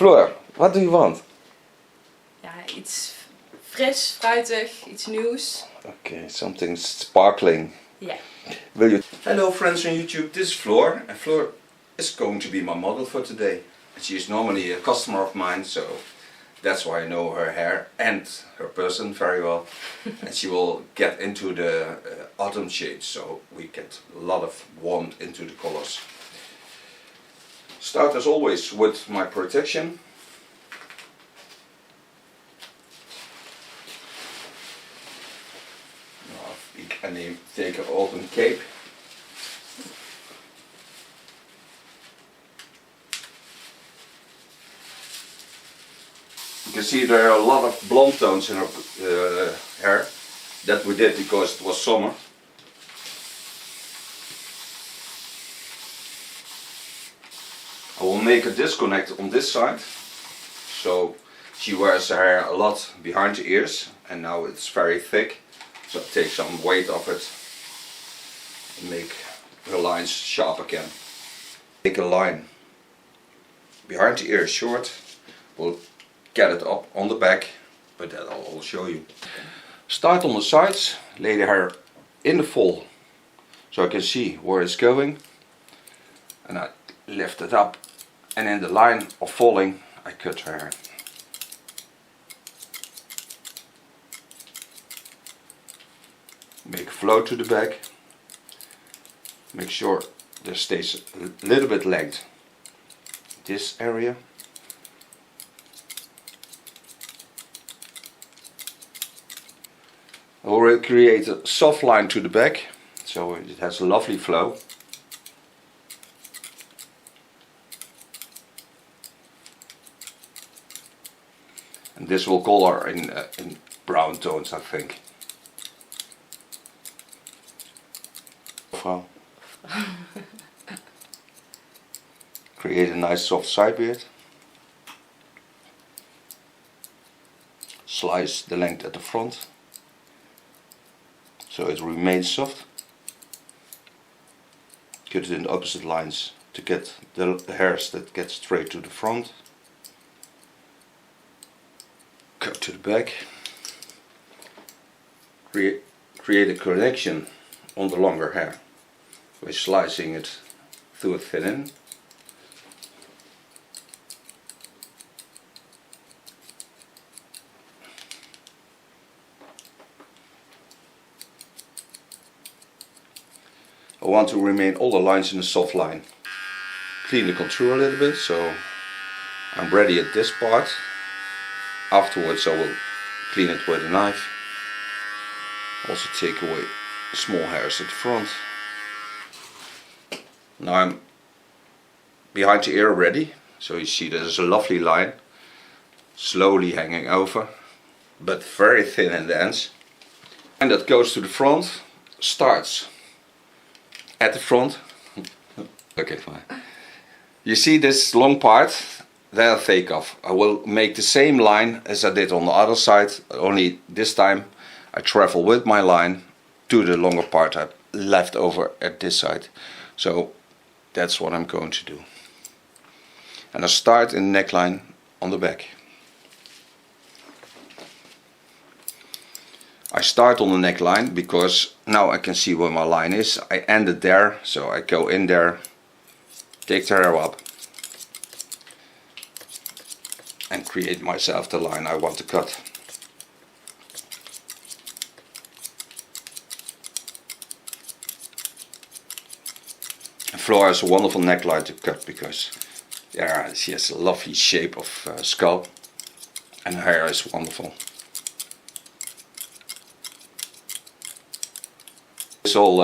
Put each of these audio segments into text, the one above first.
Floor, what do you want? Ja, iets fris, fruitig, iets nieuws. Okay, something sparkling. Yeah. Will you? Hello friends on YouTube, this is Floor, and Floor is going to be my model for today. She is normally a customer of mine, so that's why I know her hair and her person very well. And she will get into the autumn shades, so we get a lot of warmth into the colors. Start as always with my protection. And then take an autumn cape. You can see there are a lot of blonde tones in her hair. That we did because it was summer. I will make a disconnect on this side. So she wears her hair a lot behind the ears and now it's very thick. So take some weight off it and make her lines sharp again. Take a line behind the ear short. We'll get it up on the back, but that I'll show you. Start on the sides, lay the hair in the fall so I can see where it's going. And I lift it up and in the line of falling I cut her hair. Make a flow to the back. Make sure there stays a little bit length. This area. I will create a soft line to the back, so it has a lovely flow. And this will color in brown tones, I think. Create a nice soft side beard. Slice the length at the front so it remains soft. Cut it in opposite lines to get the hairs that get straight to the front. Cut to the back. Create a connection on the longer hair by slicing it through a thin end. I want to remain all the lines in a soft line. Clean the contour a little bit so I'm ready at this part. Afterwards I will clean it with a knife. Also take away small hairs at the front. Now I'm behind the ear ready, so you see there's a lovely line, slowly hanging over, but very thin in the ends. And that goes to the front, starts at the front. Okay, fine. You see this long part, then I take off. I will make the same line as I did on the other side, only this time I travel with my line to the longer part I left over at this side. So that's what I'm going to do. And I start in the neckline on the back. I start on the neckline because now I can see where my line is. I end it there, so I go in there, take the hair up and create myself the line I want to cut. Floor has a wonderful neckline to cut because she has a lovely shape of skull and her hair is wonderful. It's all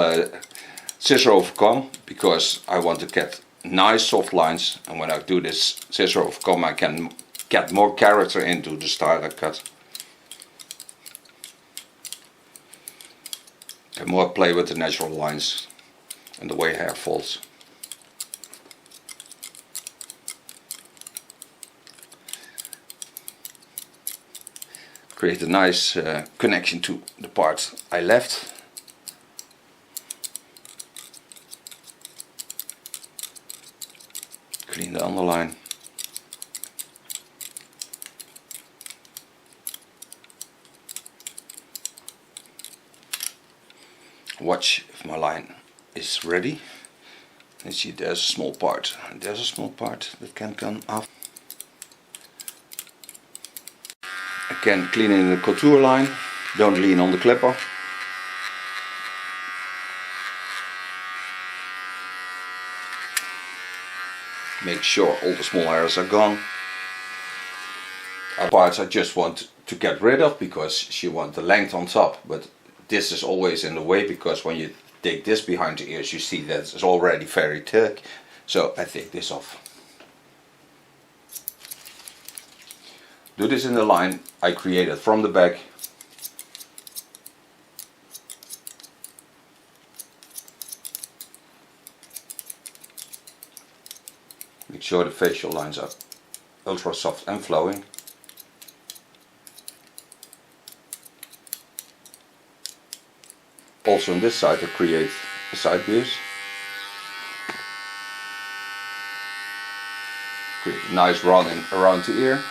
scissor over comb because I want to get nice soft lines, and when I do this scissor over comb I can get more character into the style I cut. And more play with the natural lines and the way hair falls. Create a nice connection to the part I left. Clean the underline. watch if my line is ready. You see there's a small part, and there's a small part that can come off. Again, cleaning the contour line, don't lean on the clipper. Make sure all the small hairs are gone. Other parts I just want to get rid of because she wants the length on top, but this is always in the way because when you take this behind the ears you see that it's already very thick, so I take this off. Do this in the line I created from the back. Make sure the facial lines are ultra soft and flowing. Also on this side I create a side piece. Create a nice running around the ear.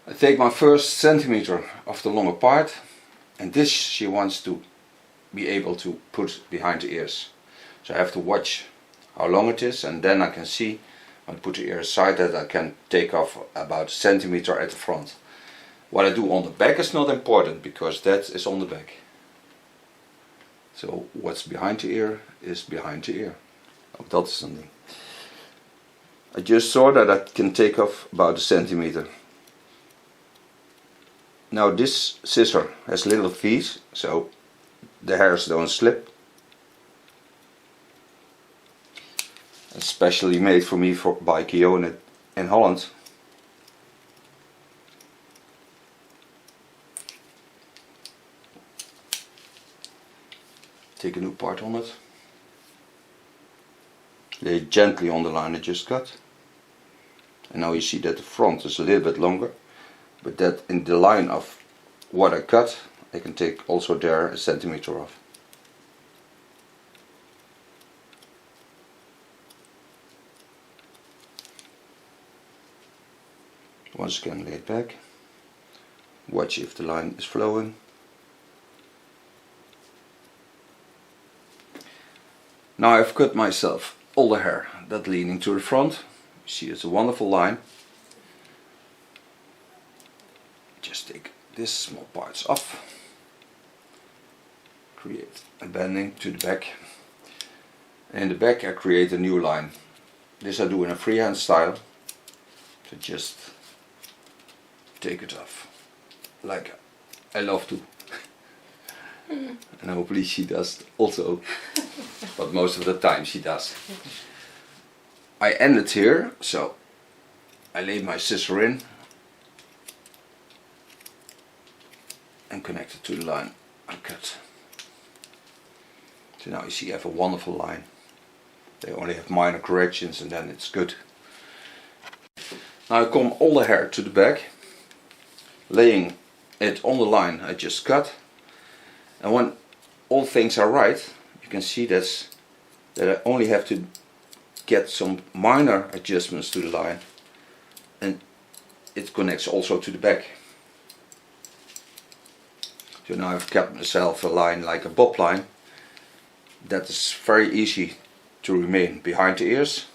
I take my first centimeter of the longer part, and this she wants to be able to put behind the ears. So I have to watch how long it is, and then I can see when I put the ear aside that I can take off about a centimeter at the front. What I do on the back is not important because that is on the back. So what's behind the ear is behind the ear. Oh, dat is een ding. I just saw that I can take off about a centimeter. Now this scissor has little feet, so the hairs don't slip. Especially made for me by Keone in Holland. Take a new part on it. Lay gently on the line I just cut. And now you see that the front is a little bit longer. But that in the line of what I cut, I can take also there a centimeter off. Once again lay it back. Watch if the line is flowing. Now I've cut myself all the hair that leaning to the front. You see it's a wonderful line. Just take this small parts off. Create a bending to the back. And in the back I create a new line. This I do in a freehand style. So just take it off. Like I love to. And hopefully she does also. But most of the time she does. I end it here, so I lay my scissor in and connect it to the line I cut. So now you see I have a wonderful line. They only have minor corrections and then it's good. Now I comb all the hair to the back, laying it on the line I just cut. And when all things are right, you can see that I only have to get some minor adjustments to the line, and it connects also to the back. So now I've kept myself a line like a bob line that is very easy to remain behind the ears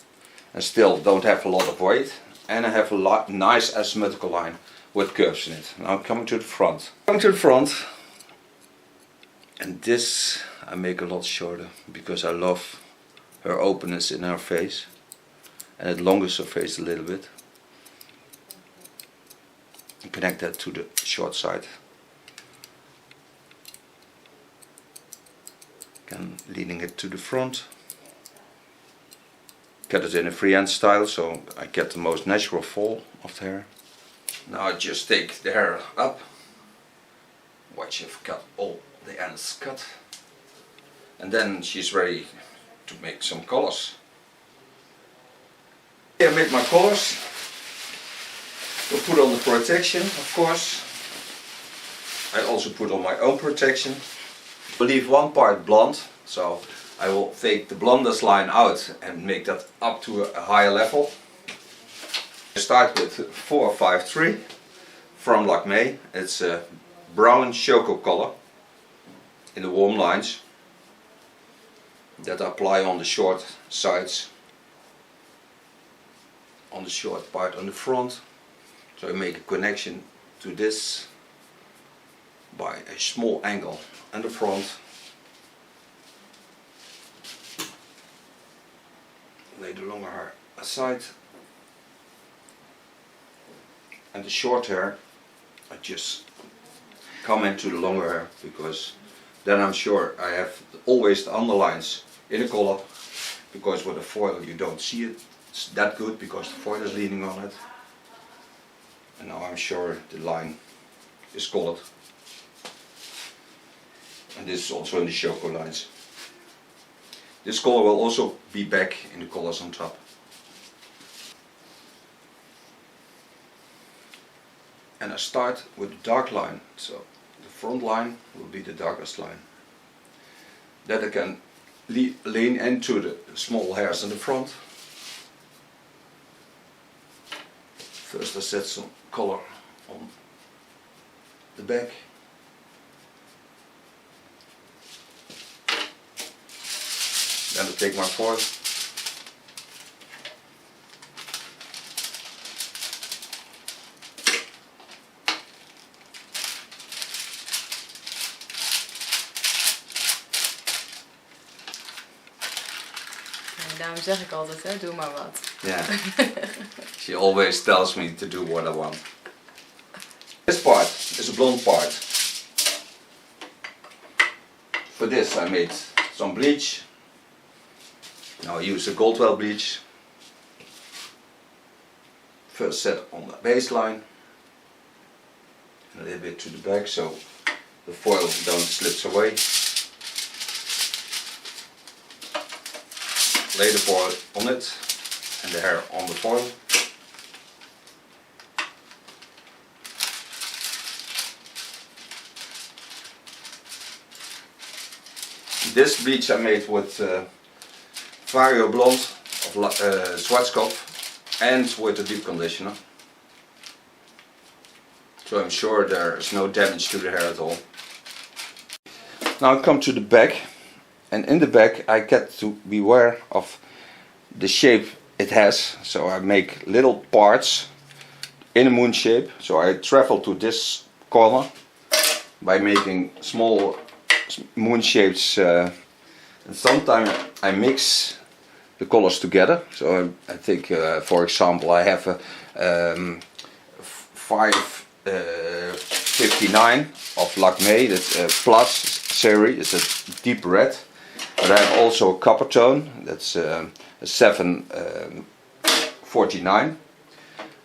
and still don't have a lot of weight, and I have a nice asymmetrical line with curves in it. Now coming to the front. Coming to the front, and this I make a lot shorter because I love her openness in her face, and it longers her face a little bit. And connect that to the short side. Again, leaning it to the front. Cut it in a freehand style so I get the most natural fall of the hair. Now I just take the hair up. Watch if I got all the ends cut. And then she's ready to make some colors. I made my colors. To put on the protection, of course. I also put on my own protection. I leave one part blonde, so I will take the blondest line out and make that up to a higher level. start with 453 from Lakme. It's a brown choco color in the warm lines that I apply on the short sides, on the short part on the front. So I make a connection to this by a small angle on the front. Lay the longer hair aside, and the short hair I just come into the longer hair, because then I'm sure I have always the underlines in the collar, because with the foil you don't see it that good because the foil is leaning on it. And now I'm sure the line is colored, and this is also in the choco lines. This color will also be back in the colors on top. And I start with the dark line, so the front line will be the darkest line. That I can lean into the small hairs in the front. First I set some color on the back. Then I take my foil. Daarom zeg ik altijd, hè, doe maar wat. Yeah. She always tells me to do what I want. This part is a blonde part. For this I made some bleach. Now I use the Goldwell bleach. First set on the baseline, and a little bit to the back so the foil don't slip away. Lay the foil on it and the hair on the foil. This bleach I made with Vario Blonde of Schwarzkopf and with a deep conditioner. So I'm sure there is no damage to the hair at all. Now I come to the back, and in the back I get to beware of the shape it has. So I make little parts in a moon shape. So I travel to this corner by making small moon shapes, and sometimes I mix the colors together. So I think for example I have a 559 of Lakme, that's a plus series, it's a deep red. But I have also a copper tone, that's a 749,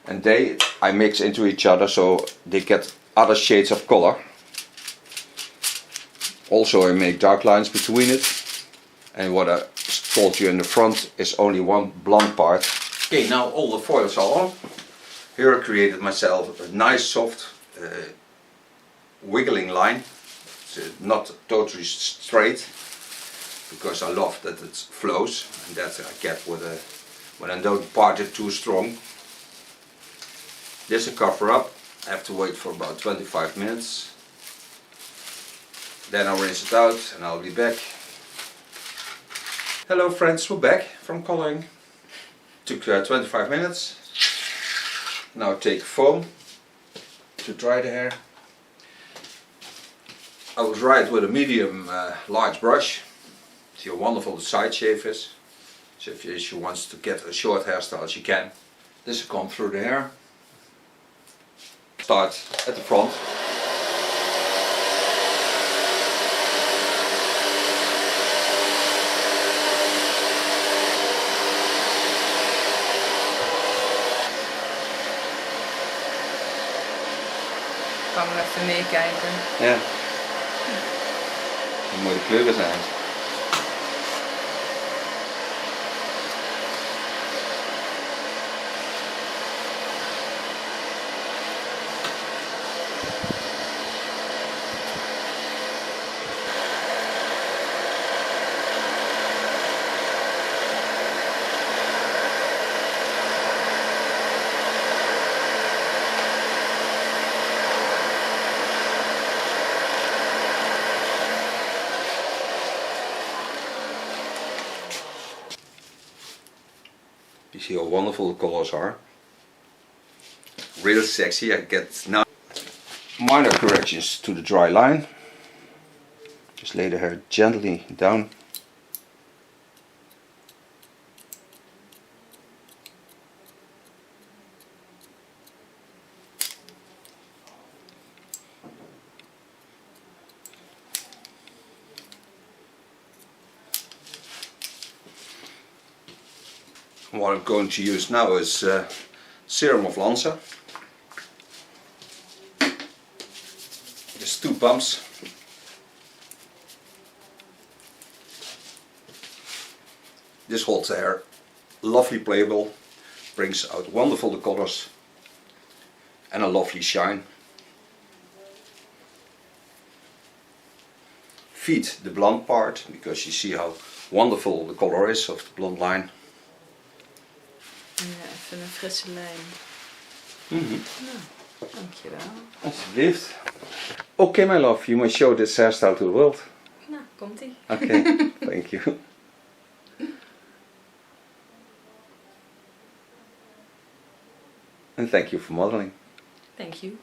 and I mix into each other so they get other shades of color. Also I make dark lines between it, and what I told you in the front is only one blonde part. Okay, now all the foils are on. Here I created myself a nice soft wiggling line. It's not totally straight, because I love that it flows, and that I get with when I don't part it too strong. This I cover up. I have to wait for about 25 minutes. Then I'll rinse it out and I'll be back. Hello friends, we're back from coloring. Took 25 minutes. Now take foam to dry the hair. I will dry it with a medium large brush. See how wonderful the side shave is. So if she wants to get a short hairstyle, she can. This will come through the hair. Start at the front. Kan we even meekijken. Ja. Hoe mooi de kleuren zijn. You see how wonderful the colors are. Real sexy. I get now minor corrections to the dry line. Just lay the hair gently down. What I'm going to use now is serum of Lanza. Just 2 pumps. This holds the hair lovely playable, brings out wonderful the colors and a lovely shine. Feed the blonde part because you see how wonderful the color is of the blonde line. Ja, even een frisse lijn. Nou, dankjewel. Alsjeblieft. Okay, my love, you must show this hairstyle to the world. Nou, komt-ie. Okay, thank you. And thank you for modeling. Thank you.